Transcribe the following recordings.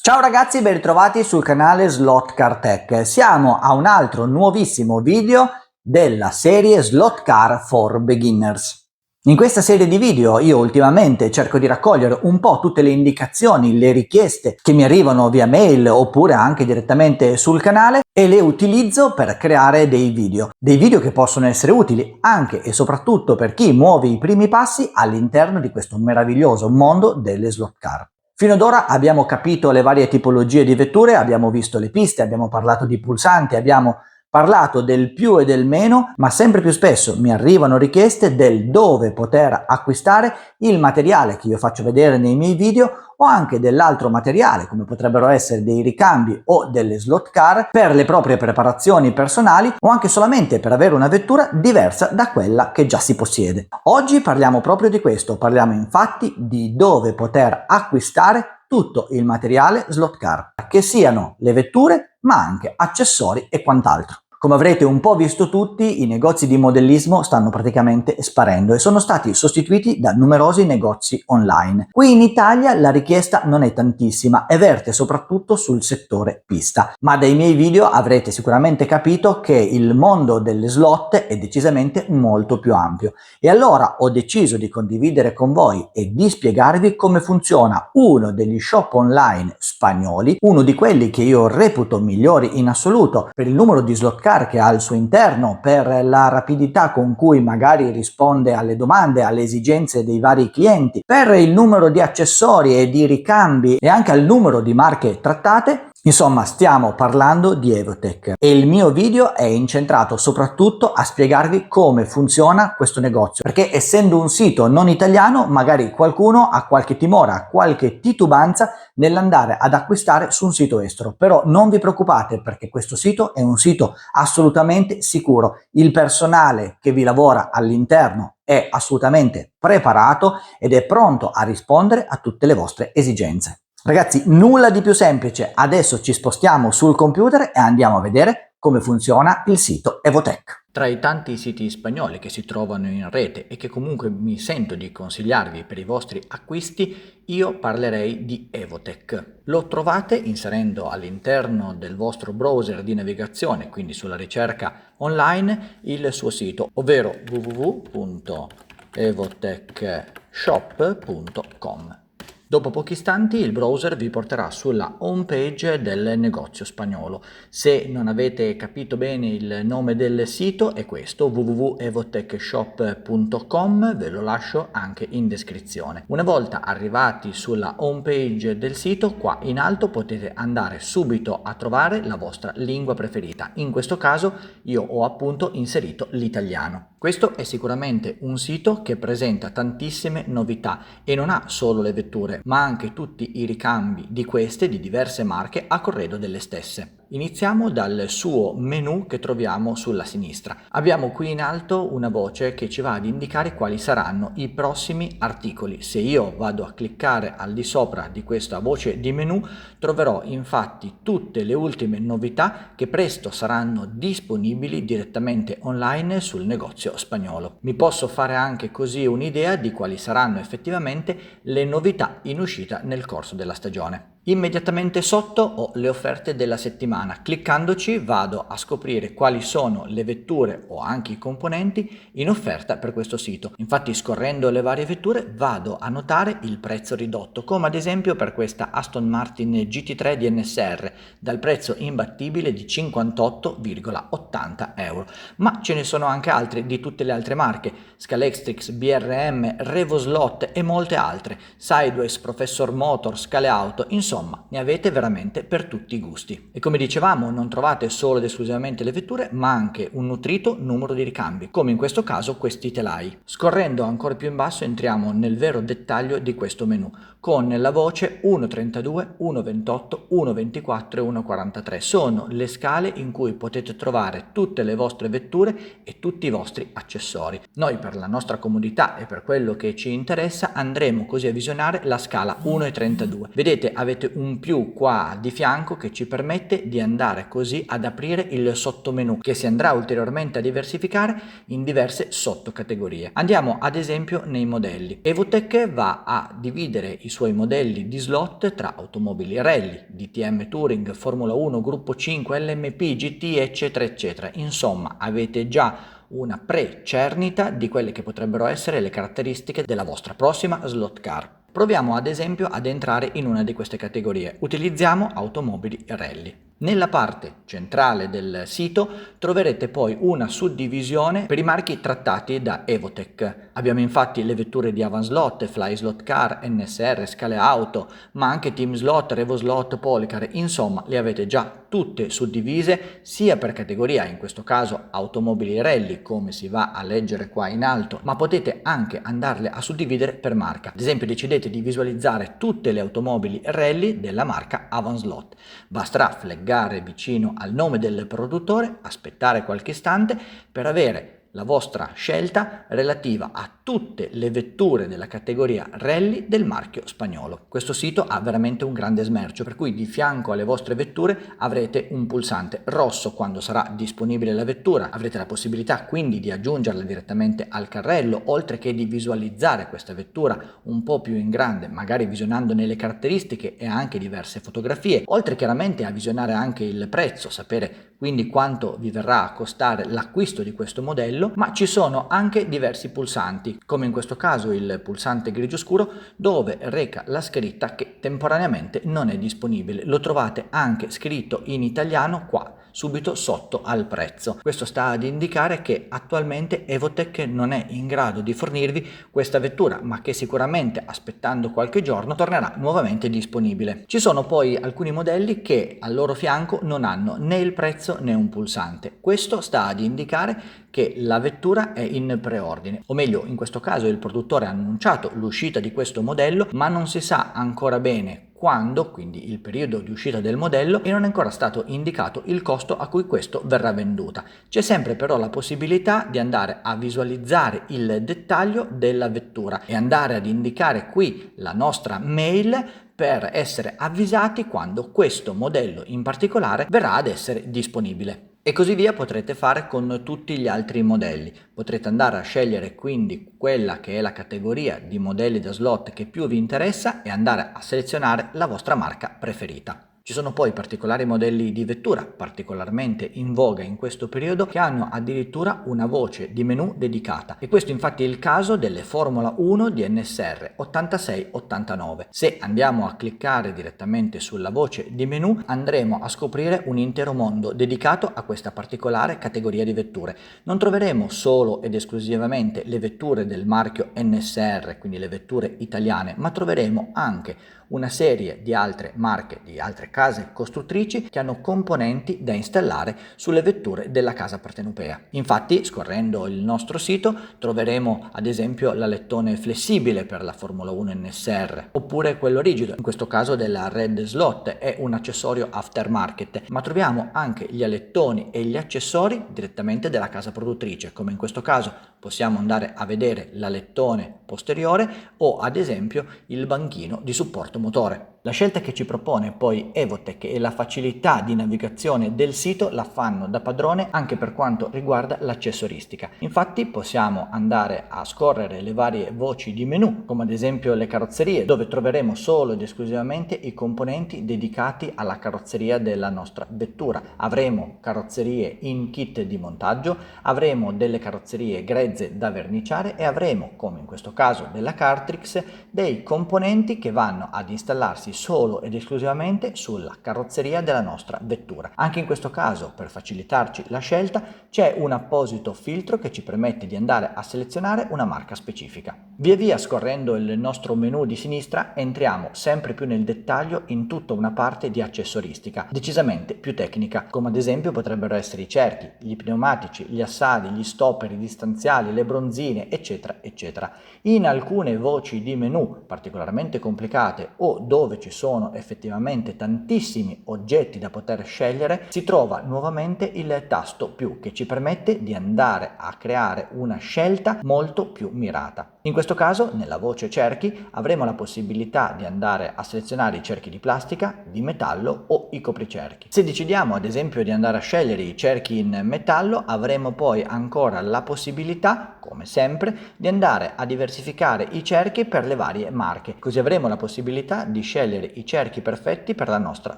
Ciao ragazzi, ben ritrovati sul canale Slot Car Tech. Siamo a un altro nuovissimo video della serie Slot Car for Beginners. In questa serie di video io ultimamente cerco di raccogliere un po' tutte le indicazioni, le richieste che mi arrivano via mail oppure anche direttamente sul canale e le utilizzo per creare dei video che possono essere utili anche e soprattutto per chi muove i primi passi all'interno di questo meraviglioso mondo delle slot car. Fino ad ora abbiamo capito le varie tipologie di vetture, abbiamo visto le piste, abbiamo parlato di pulsanti, abbiamo parlato del più e del meno, ma sempre più spesso mi arrivano richieste del dove poter acquistare il materiale che io faccio vedere nei miei video o anche dell'altro materiale come potrebbero essere dei ricambi o delle slot car per le proprie preparazioni personali o anche solamente per avere una vettura diversa da quella che già si possiede. Oggi parliamo proprio di questo, parliamo infatti di dove poter acquistare tutto il materiale slot car, che siano le vetture ma anche accessori e quant'altro. Come avrete un po' visto tutti, i negozi di modellismo stanno praticamente sparendo e sono stati sostituiti da numerosi negozi online. Qui in Italia la richiesta non è tantissima e verte soprattutto sul settore pista, ma dai miei video avrete sicuramente capito che il mondo delle slot è decisamente molto più ampio e allora ho deciso di condividere con voi e di spiegarvi come funziona uno degli shop online spagnoli, uno di quelli che io reputo migliori in assoluto per il numero di slot car che ha al suo interno, per la rapidità con cui magari risponde alle domande, alle esigenze dei vari clienti, per il numero di accessori e di ricambi e anche al numero di marche trattate. Insomma, stiamo parlando di Evotech e il mio video è incentrato soprattutto a spiegarvi come funziona questo negozio, perché essendo un sito non italiano magari qualcuno ha qualche timore, qualche titubanza nell'andare ad acquistare su un sito estero, però non vi preoccupate perché questo sito è un sito assolutamente sicuro, il personale che vi lavora all'interno è assolutamente preparato ed è pronto a rispondere a tutte le vostre esigenze. Ragazzi, nulla di più semplice, adesso ci spostiamo sul computer e andiamo a vedere come funziona il sito Evotech. Tra i tanti siti spagnoli che si trovano in rete e che comunque mi sento di consigliarvi per i vostri acquisti, io parlerei di Evotech. Lo trovate inserendo all'interno del vostro browser di navigazione, quindi sulla ricerca online, il suo sito, ovvero www.evotechshop.com. Dopo pochi istanti il browser vi porterà sulla home page del negozio spagnolo. Se non avete capito bene il nome del sito è questo, www.evotechshop.com, ve lo lascio anche in descrizione. Una volta arrivati sulla home page del sito, qua in alto potete andare subito a trovare la vostra lingua preferita. In questo caso io ho appunto inserito l'italiano. Questo è sicuramente un sito che presenta tantissime novità e non ha solo le vetture, ma anche tutti i ricambi di queste di diverse marche a corredo delle stesse. Iniziamo dal suo menu che troviamo sulla sinistra. Abbiamo qui in alto una voce che ci va ad indicare quali saranno i prossimi articoli. Se io vado a cliccare al di sopra di questa voce di menu, troverò infatti tutte le ultime novità che presto saranno disponibili direttamente online sul negozio spagnolo. Mi posso fare anche così un'idea di quali saranno effettivamente le novità in uscita nel corso della stagione. Immediatamente sotto ho le offerte della settimana. Cliccandoci vado a scoprire quali sono le vetture o anche i componenti in offerta per questo sito. Infatti, scorrendo le varie vetture vado a notare il prezzo ridotto, come ad esempio per questa Aston Martin GT3 DNSR dal prezzo imbattibile di 58,80 euro. Ma ce ne sono anche altri di tutte le altre marche: Scalextric, BRM, Revoslot e molte altre, Sideways, Professor Motor, Scale Auto, insomma ne avete veramente per tutti i gusti. E come dicevamo, non trovate solo ed esclusivamente le vetture, ma anche un nutrito numero di ricambi, come in questo caso questi telai. Scorrendo ancora più in basso entriamo nel vero dettaglio di questo menu, con la voce 1.32, 1.28, 1.24 e 1.43. Sono le scale in cui potete trovare tutte le vostre vetture e tutti i vostri accessori. Noi, per la nostra comodità e per quello che ci interessa, andremo così a visionare la scala 1.32. Vedete, avete avete un più qua di fianco che ci permette di andare così ad aprire il sottomenu, che si andrà ulteriormente a diversificare in diverse sottocategorie. Andiamo ad esempio nei modelli. Evotech va a dividere i suoi modelli di slot tra automobili rally, DTM Touring, Formula 1, Gruppo 5, LMP, GT, eccetera eccetera. Insomma, avete già una pre-cernita di quelle che potrebbero essere le caratteristiche della vostra prossima slot car. Proviamo ad esempio ad entrare in una di queste categorie. Utilizziamo automobili rally. Nella parte centrale del sito troverete poi una suddivisione per i marchi trattati da Evotech. Abbiamo infatti le vetture di Avanslot, Fly Slot Car, NSR, Scale Auto, ma anche Team Slot, Revo Slot, Polycar, insomma le avete già tutte suddivise sia per categoria, in questo caso automobili rally, come si va a leggere qua in alto, ma potete anche andarle a suddividere per marca. Ad esempio decidete di visualizzare tutte le automobili rally della marca Avanslot. Basterà fleggare vicino al nome del produttore, aspettare qualche istante per avere la vostra scelta relativa a tutte le vetture della categoria rally del marchio spagnolo. Questo sito ha veramente un grande smercio, per cui di fianco alle vostre vetture avrete un pulsante rosso quando sarà disponibile la vettura. Avrete la possibilità quindi di aggiungerla direttamente al carrello, oltre che di visualizzare questa vettura un po' più in grande, magari visionandone le caratteristiche e anche diverse fotografie, oltre chiaramente a visionare anche il prezzo, sapere quindi quanto vi verrà a costare l'acquisto di questo modello, ma ci sono anche diversi pulsanti, come in questo caso il pulsante grigio scuro, dove reca la scritta che temporaneamente non è disponibile. Lo trovate anche scritto in italiano qua, subito sotto al prezzo. Questo sta ad indicare che attualmente Evotech non è in grado di fornirvi questa vettura, ma che sicuramente aspettando qualche giorno tornerà nuovamente disponibile. Ci sono poi alcuni modelli che al loro fianco non hanno né il prezzo né un pulsante. Questo sta ad indicare che la vettura è in preordine, o meglio, in questo caso il produttore ha annunciato l'uscita di questo modello, ma non si sa ancora bene quando, quindi il periodo di uscita del modello, e non è ancora stato indicato il costo a cui questo verrà venduta. C'è sempre però la possibilità di andare a visualizzare il dettaglio della vettura e andare ad indicare qui la nostra mail per essere avvisati quando questo modello in particolare verrà ad essere disponibile. E così via potrete fare con tutti gli altri modelli. Potrete andare a scegliere quindi quella che è la categoria di modelli da slot che più vi interessa e andare a selezionare la vostra marca preferita. Ci sono poi particolari modelli di vettura particolarmente in voga in questo periodo che hanno addirittura una voce di menu dedicata, e questo infatti è il caso delle Formula 1 di NSR 86-89. Se andiamo a cliccare direttamente sulla voce di menu andremo a scoprire un intero mondo dedicato a questa particolare categoria di vetture. Non troveremo solo ed esclusivamente le vetture del marchio NSR, quindi le vetture italiane, ma troveremo anche una serie di altre marche, di altre case costruttrici che hanno componenti da installare sulle vetture della casa partenopea. Infatti, scorrendo il nostro sito, troveremo ad esempio l'alettone flessibile per la Formula 1 NSR, oppure quello rigido, in questo caso della Red Slot, è un accessorio aftermarket, ma troviamo anche gli alettoni e gli accessori direttamente della casa produttrice, come in questo caso possiamo andare a vedere l'alettone posteriore o ad esempio il banchino di supporto motore. La scelta che ci propone poi Evotech e la facilità di navigazione del sito la fanno da padrone anche per quanto riguarda l'accessoristica. Infatti possiamo andare a scorrere le varie voci di menu, come ad esempio le carrozzerie, dove troveremo solo ed esclusivamente i componenti dedicati alla carrozzeria della nostra vettura. Avremo carrozzerie in kit di montaggio, avremo delle carrozzerie grezze da verniciare e avremo, come in questo caso della Cartrix, dei componenti che vanno ad installarsi solo ed esclusivamente sulla carrozzeria della nostra vettura. Anche in questo caso, per facilitarci la scelta, c'è un apposito filtro che ci permette di andare a selezionare una marca specifica. Via via scorrendo il nostro menu di sinistra entriamo sempre più nel dettaglio in tutta una parte di accessoristica, decisamente più tecnica, come ad esempio potrebbero essere i cerchi, gli pneumatici, gli assadi, gli stopper, i distanziali, le bronzine, eccetera, eccetera. In alcune voci di menu particolarmente complicate o dove ci sono effettivamente tantissimi oggetti da poter scegliere, si trova nuovamente il tasto più che ci permette di andare a creare una scelta molto più mirata. In questo caso, nella voce cerchi, avremo la possibilità di andare a selezionare i cerchi di plastica, di metallo o i copricerchi. Se decidiamo ad esempio di andare a scegliere i cerchi in metallo, avremo poi ancora la possibilità, come sempre, di andare a diversificare i cerchi per le varie marche, così avremo la possibilità di scegliere i cerchi perfetti per la nostra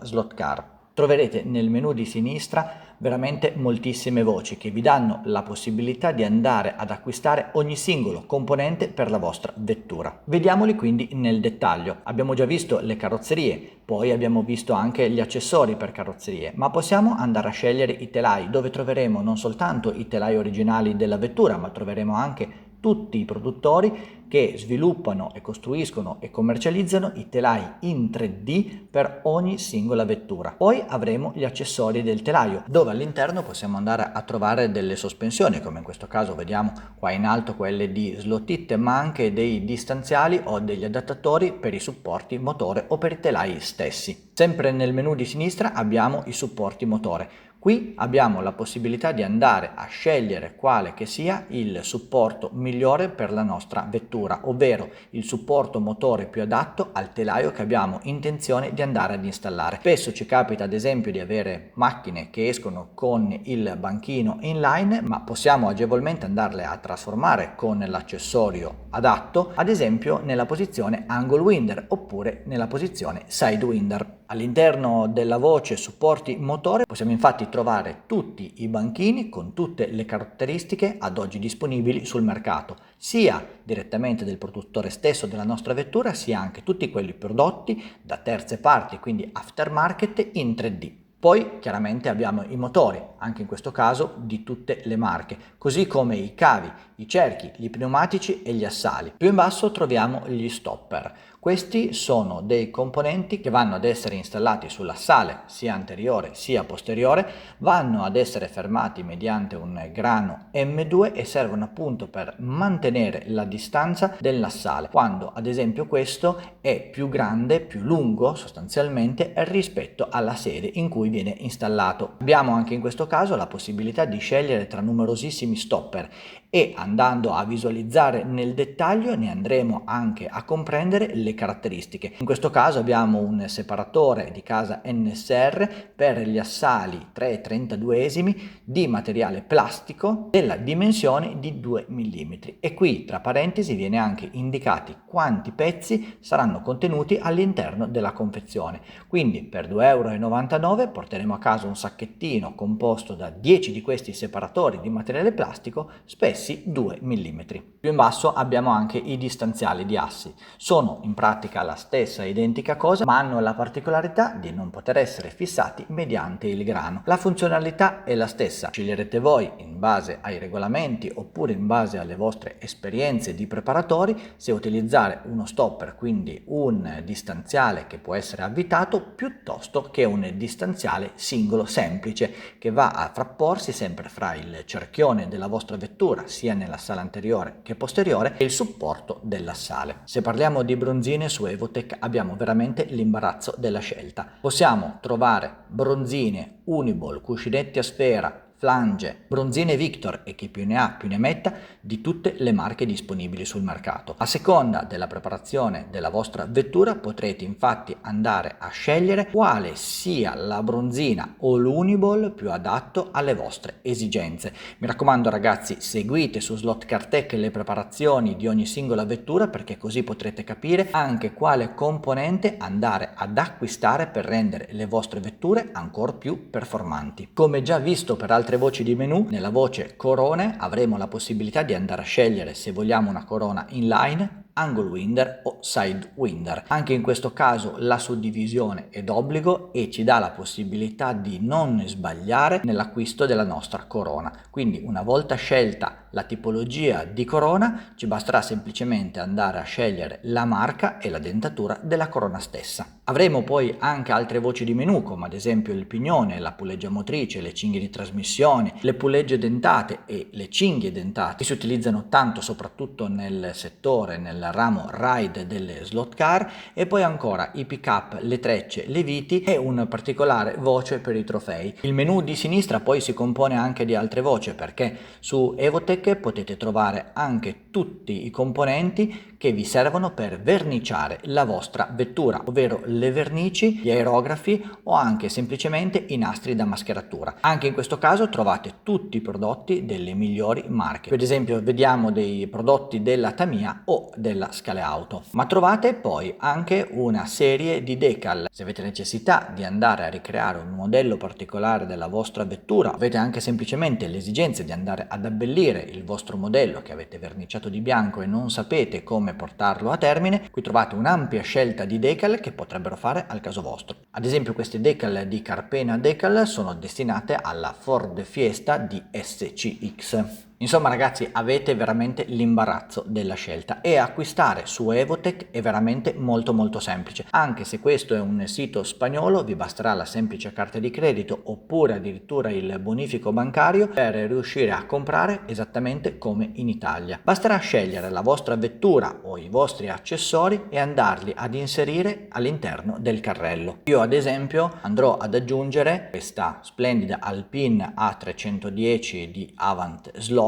slot car. Troverete nel menu di sinistra veramente moltissime voci che vi danno la possibilità di andare ad acquistare ogni singolo componente per la vostra vettura. Vediamoli quindi nel dettaglio. Abbiamo già visto le carrozzerie, poi abbiamo visto anche gli accessori per carrozzerie, ma possiamo andare a scegliere i telai, dove troveremo non soltanto i telai originali della vettura, ma troveremo anche tutti i produttori che sviluppano e costruiscono e commercializzano i telai in 3D per ogni singola vettura. Poi avremo gli accessori del telaio, dove all'interno possiamo andare a trovare delle sospensioni, come in questo caso vediamo qua in alto quelle di slot it, ma anche dei distanziali o degli adattatori per i supporti motore o per i telai stessi. Sempre nel menu di sinistra abbiamo i supporti motore. Qui abbiamo la possibilità di andare a scegliere quale che sia il supporto migliore per la nostra vettura, ovvero il supporto motore più adatto al telaio che abbiamo intenzione di andare ad installare. Spesso ci capita ad esempio di avere macchine che escono con il banchino inline, ma possiamo agevolmente andarle a trasformare con l'accessorio adatto, ad esempio nella posizione angle winder oppure nella posizione side winder. All'interno della voce supporti motore possiamo infatti trovare tutti i banchini con tutte le caratteristiche ad oggi disponibili sul mercato, sia direttamente del produttore stesso della nostra vettura, sia anche tutti quelli prodotti da terze parti, quindi aftermarket in 3D. Poi chiaramente abbiamo i motori, anche in questo caso di tutte le marche, così come i cavi, i cerchi, gli pneumatici e gli assali. Più in basso troviamo gli stopper. Questi sono dei componenti che vanno ad essere installati sull'assale sia anteriore sia posteriore, vanno ad essere fermati mediante un grano M2 e servono appunto per mantenere la distanza dell'assale, quando ad esempio questo è più grande, più lungo sostanzialmente rispetto alla sede in cui viene installato. Abbiamo anche in questo caso la possibilità di scegliere tra numerosissimi stopper e andando a visualizzare nel dettaglio ne andremo anche a comprendere le caratteristiche. In questo caso abbiamo un separatore di casa NSR per gli assali 3/32esimi di materiale plastico della dimensione di 2 mm e qui tra parentesi viene anche indicati quanti pezzi saranno contenuti all'interno della confezione. Quindi per 2,99 € porteremo a casa un sacchettino composto da 10 di questi separatori di materiale plastico spessi 2 mm. Più in basso abbiamo anche i distanziali di assi. Sono in pratica la stessa identica cosa, ma hanno la particolarità di non poter essere fissati mediante il grano. La funzionalità è la stessa, sceglierete voi in base ai regolamenti oppure in base alle vostre esperienze di preparatori se utilizzare uno stopper, quindi un distanziale che può essere avvitato, piuttosto che un distanziale singolo semplice che va a frapporsi sempre fra il cerchione della vostra vettura sia nella sala anteriore che posteriore e il supporto dell'assale. Se parliamo di bronzine su Evotech abbiamo veramente l'imbarazzo della scelta. Possiamo trovare bronzine, Uniball, cuscinetti a sfera, flange, bronzine Victor e chi più ne ha più ne metta di tutte le marche disponibili sul mercato. A seconda della preparazione della vostra vettura potrete infatti andare a scegliere quale sia la bronzina o l'Uniball più adatto alle vostre esigenze. Mi raccomando ragazzi, seguite su Slot Car Tech le preparazioni di ogni singola vettura perché così potrete capire anche quale componente andare ad acquistare per rendere le vostre vetture ancora più performanti. Come già visto per altre voci di menu, nella voce corone avremo la possibilità di andare a scegliere se vogliamo una corona inline, angle winder o side winder. Anche in questo caso la suddivisione è d'obbligo e ci dà la possibilità di non sbagliare nell'acquisto della nostra corona. Quindi una volta scelta la tipologia di corona ci basterà semplicemente andare a scegliere la marca e la dentatura della corona stessa. Avremo poi anche altre voci di menu come ad esempio il pignone, la puleggia motrice, le cinghie di trasmissione, le pulegge dentate e le cinghie dentate che si utilizzano tanto soprattutto nel settore, nel ramo ride delle slot car, e poi ancora i pick up, le trecce, le viti e un particolare voce per i trofei. Il menu di sinistra poi si compone anche di altre voci perché su Evotech potete trovare anche tutti i componenti che vi servono per verniciare la vostra vettura, ovvero le vernici, gli aerografi o anche semplicemente i nastri da mascheratura. Anche in questo caso trovate tutti i prodotti delle migliori marche. Per esempio vediamo dei prodotti della Tamiya o della Scale Auto, ma trovate poi anche una serie di decal. Se avete necessità di andare a ricreare un modello particolare della vostra vettura, avete anche semplicemente l'esigenza di andare ad abbellire il vostro modello che avete verniciato di bianco e non sapete come portarlo a termine, qui trovate un'ampia scelta di decal che potrebbero fare al caso vostro. Ad esempio queste decal di Carpena Decal sono destinate alla Ford Fiesta di SCX. Insomma ragazzi, avete veramente l'imbarazzo della scelta e acquistare su Evotech è veramente molto semplice. Anche se questo è un sito spagnolo, vi basterà la semplice carta di credito oppure addirittura il bonifico bancario per riuscire a comprare esattamente come in Italia. Basterà scegliere la vostra vettura o i vostri accessori e andarli ad inserire all'interno del carrello. Io ad esempio andrò ad aggiungere questa splendida Alpine A310 di Avant Slot.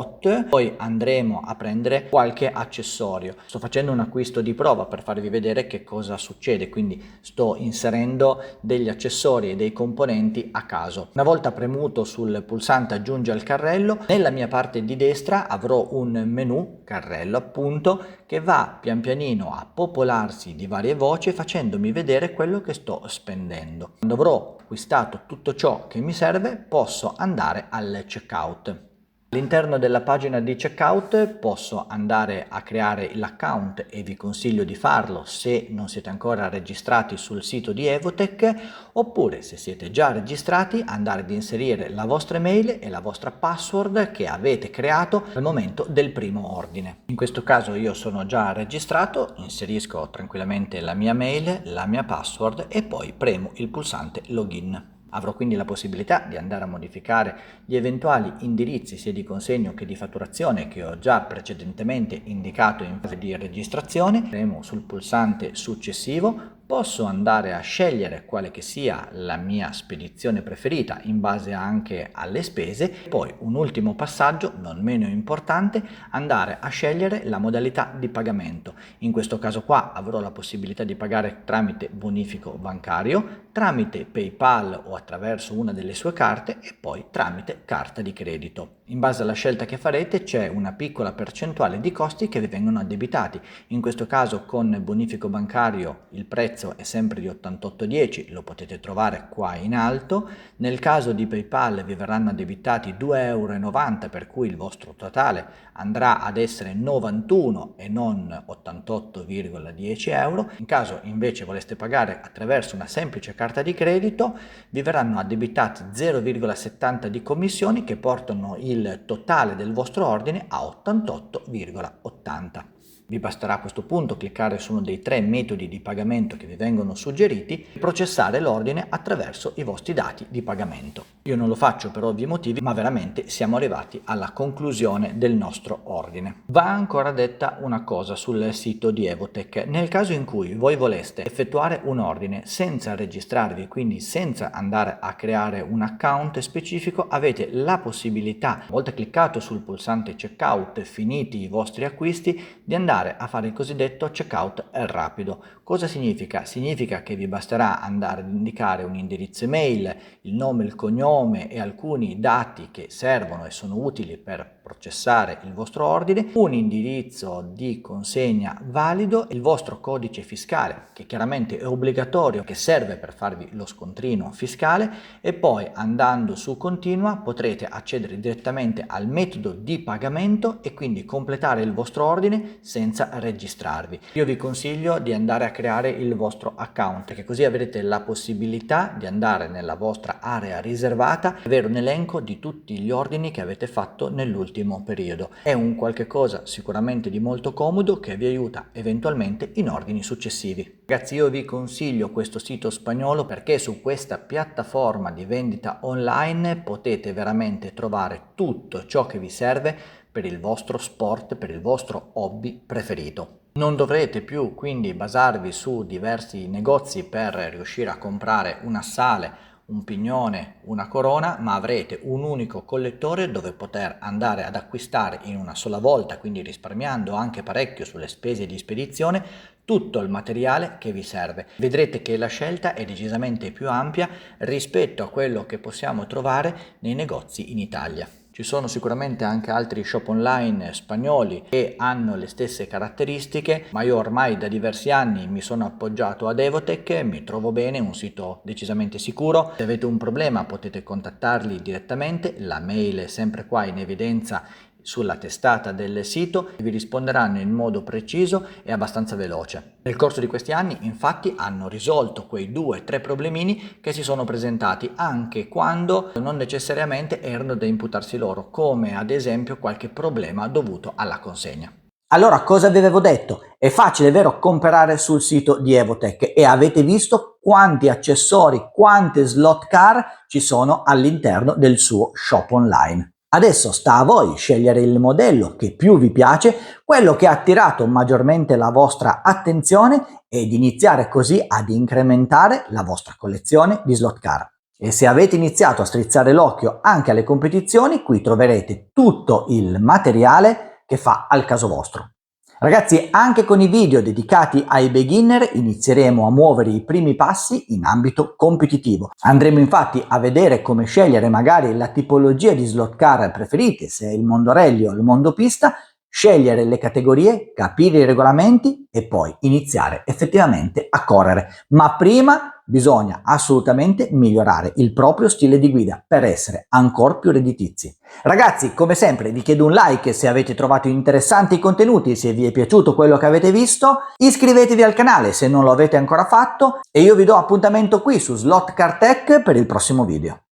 Poi andremo a prendere qualche accessorio. Sto facendo un acquisto di prova per farvi vedere che cosa succede, quindi sto inserendo degli accessori e dei componenti a caso. Una volta premuto sul pulsante aggiungi al carrello, nella mia parte di destra avrò un menu carrello appunto che va pian pianino a popolarsi di varie voci facendomi vedere quello che sto spendendo. Quando avrò acquistato tutto ciò che mi serve posso andare al checkout. All'interno della pagina di checkout posso andare a creare l'account e vi consiglio di farlo se non siete ancora registrati sul sito di Evotech, oppure se siete già registrati andare ad inserire la vostra email e la vostra password che avete creato al momento del primo ordine. In questo caso io sono già registrato, inserisco tranquillamente la mia mail, la mia password e poi premo il pulsante login. Avrò quindi la possibilità di andare a modificare gli eventuali indirizzi sia di consegno che di fatturazione che ho già precedentemente indicato in fase di registrazione. Premo sul pulsante successivo. Posso andare a scegliere quale che sia la mia spedizione preferita in base anche alle spese. Poi un ultimo passaggio, non meno importante, andare a scegliere la modalità di pagamento. In questo caso qua avrò la possibilità di pagare tramite bonifico bancario, tramite PayPal o attraverso una delle sue carte e poi tramite carta di credito. In base alla scelta che farete c'è una piccola percentuale di costi che vi vengono addebitati. In questo caso con bonifico bancario il prezzo è sempre di 88,10, lo potete trovare qua in alto. Nel caso di PayPal vi verranno addebitati 2,90 €, per cui il vostro totale andrà ad essere 91 e non 88,10 €. In caso invece voleste pagare attraverso una semplice carta di credito vi verranno addebitati 0,70 di commissioni che portano il totale del vostro ordine a 88,80. Vi basterà a questo punto cliccare su uno dei 3 metodi di pagamento che vi vengono suggeriti e processare l'ordine attraverso i vostri dati di pagamento. Io non lo faccio per ovvi motivi, ma veramente siamo arrivati alla conclusione del nostro ordine. Va ancora detta una cosa sul sito di Evotech. Nel caso in cui voi voleste effettuare un ordine senza registrarvi, quindi senza andare a creare un account specifico, avete la possibilità, una volta cliccato sul pulsante checkout, finiti i vostri acquisti, di andare a fare il cosiddetto checkout rapido. Cosa significa? Significa che vi basterà andare ad indicare un indirizzo email, il nome, il cognome e alcuni dati che servono e sono utili per processare il vostro ordine, un indirizzo di consegna valido, il vostro codice fiscale che chiaramente è obbligatorio, che serve per farvi lo scontrino fiscale, e poi andando su continua potrete accedere direttamente al metodo di pagamento e quindi completare il vostro ordine senza registrarvi. Io vi consiglio di andare a creare il vostro account, perché così avrete la possibilità di andare nella vostra area riservata e avere un elenco di tutti gli ordini che avete fatto nell'ultimo periodo. È un qualche cosa sicuramente di molto comodo che vi aiuta eventualmente in ordini successivi. Ragazzi, io vi consiglio questo sito spagnolo perché su questa piattaforma di vendita online potete veramente trovare tutto ciò che vi serve per il vostro sport, per il vostro hobby preferito. Non dovrete più quindi basarvi su diversi negozi per riuscire a comprare una sale un pignone, una corona, ma avrete un unico collettore dove poter andare ad acquistare in una sola volta, quindi risparmiando anche parecchio sulle spese di spedizione, tutto il materiale che vi serve. Vedrete che la scelta è decisamente più ampia rispetto a quello che possiamo trovare nei negozi in Italia. Ci sono sicuramente anche altri shop online spagnoli che hanno le stesse caratteristiche, ma io ormai da diversi anni mi sono appoggiato ad Evotech, mi trovo bene, è un sito decisamente sicuro. Se avete un problema potete contattarli direttamente, la mail è sempre qua in evidenza sulla testata del sito e vi risponderanno in modo preciso e abbastanza veloce. Nel corso di questi anni infatti hanno risolto quei 2-3 problemini che si sono presentati anche quando non necessariamente erano da imputarsi loro, come ad esempio qualche problema dovuto alla consegna. Allora, cosa vi avevo detto? È facile, vero, comprare sul sito di Evotech e avete visto quanti accessori, quante slot car ci sono all'interno del suo shop online. Adesso sta a voi scegliere il modello che più vi piace, quello che ha attirato maggiormente la vostra attenzione ed iniziare così ad incrementare la vostra collezione di slot car. E se avete iniziato a strizzare l'occhio anche alle competizioni, qui troverete tutto il materiale che fa al caso vostro. Ragazzi, anche con i video dedicati ai beginner inizieremo a muovere i primi passi in ambito competitivo. Andremo infatti a vedere come scegliere magari la tipologia di slot car preferite, se è il mondo rally o il mondo pista, scegliere le categorie, capire i regolamenti e poi iniziare effettivamente a correre. Ma prima bisogna assolutamente migliorare il proprio stile di guida per essere ancora più redditizi. Ragazzi, come sempre vi chiedo un like se avete trovato interessanti i contenuti, se vi è piaciuto quello che avete visto, iscrivetevi al canale se non lo avete ancora fatto e io vi do appuntamento qui su Slot Car Tech per il prossimo video.